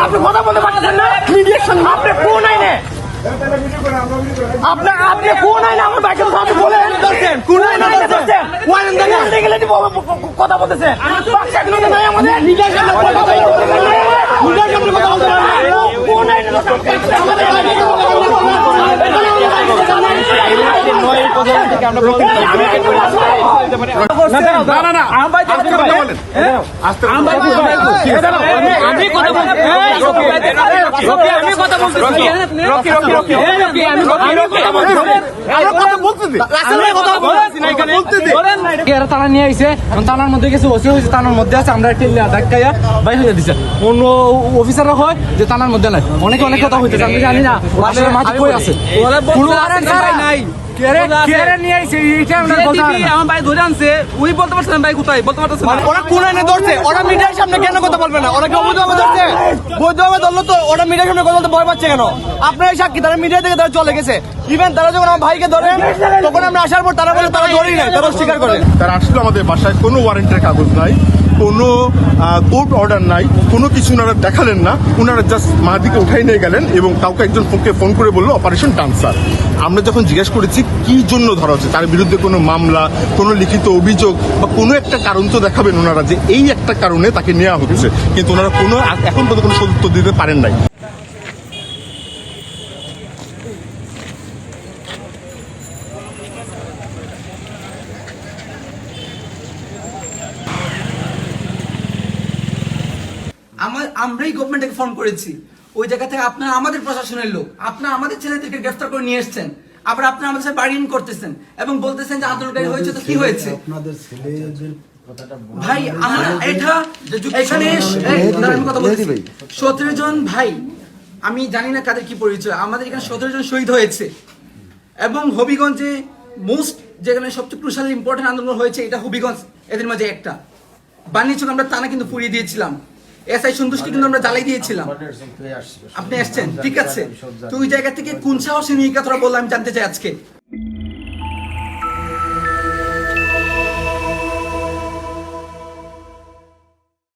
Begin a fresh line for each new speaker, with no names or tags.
আপনি কথা বলতে পারছেন না মিডিয়েশন আপনি কোন আইনে আপনি কোন আইনে আমার বাইকে আপনি বলেন কোন আইনে ধরছেন ওয়ারেন দেখে কথা বলতেছেন স্বাধীনতা নাই আমাদের মিডিয়েশন কথা বলতে কোন আইনে
তারা নিয়ে আইছে থানার মধ্যে কিছু ওসি হয়েছে থানার মধ্যে আছে আমরা ধাক্কাইয়া বাইর হয়ে দিচ্ছে অন্য অফিসাররা হয় যে থানার মধ্যে নাই অনেকে অনেক কথা হইতেছে আমি জানি না আসলে মাঝে কই আছে নাই আমার ভাই ধরে আনছে ওই বলতে পারছেন ভাই কোথায় বলতে পারতেছেন
ওরা কোন আইনে ধরছে ওরা মিডিয়ার সামনে কেন কথা বলবে না ওরা কি অবৈধভাবে ধরছে বৈধভাবে ধরলো তো ওরা মিডিয়ার সামনে কথা বলতে ভয় পাচ্ছে কেন আপনার এই সাক্ষী তারা মিডিয়া থেকে তারা চলে গেছে ইভেন তারা যখন আমার ভাইকে ধরে তখন আমরা আসার পর তারা বলে তারা ধরেই নাই তারা স্বীকার করে
তারা আসলে আমাদের বাসায় কোনো ওয়ারেন্টের কাগজ নাই কোনো কোর্ট অর্ডার নাই কোনো কিছু ওনারা দেখালেন না ওনারা জাস্ট মাহাদিকে উঠাই নিয়ে গেলেন এবং কাউকে একজন ফোন করে বললো অপারেশন ডান্সার আমরা যখন জিজ্ঞেস করেছি কি জন্য ধরা হচ্ছে তার বিরুদ্ধে কোনো মামলা কোনো লিখিত অভিযোগ বা কোনো একটা কারণ তো দেখাবেন ওনারা যে এই একটা কারণে তাকে নেওয়া হচ্ছে কিন্তু ওনারা কোনো এখন পর্যন্ত কোনো সদুত্তর দিতে পারেন নাই
আমরাই গভর্নমেন্টকে ফোন করেছি ওই জায়গা থেকে আপনারা আমাদের প্রশাসনের লোক আপনারা আমাদের ছেলেদেরকে গ্রেফতার করে নিয়ে এসেছেন আবার আপনারা আমাদের সাথে বার্গেনিং করতেছেন এবং বলতেছেন যে আন্দোলনকারী হয়েছে তো কি হয়েছে ভাই আমরা এটা এখানে 17 জন ভাই আমি জানি না কাদের কি পরিচয় আমাদের এখানে 17 জন শহীদ হয়েছে এবং হবিগঞ্জে মোস্ট যেখানে সবচেয়ে ক্রুশাল ইম্পর্টেন্ট আন্দোলন হয়েছে এটা হবিগঞ্জ এদের মাঝে একটা বাণিজ্যক আমরা টানা কিন্তু পুড়িয়ে দিয়েছিলাম এসআই সন্তুষ্টি কিন্তু আমরা জ্বালাই দিয়েছিলাম আপনি আসছেন ঠিক আছে তো ওই জায়গা থেকে কোন সাহসে নিয়ে কথা বললাম আমি জানতে চাই আজকে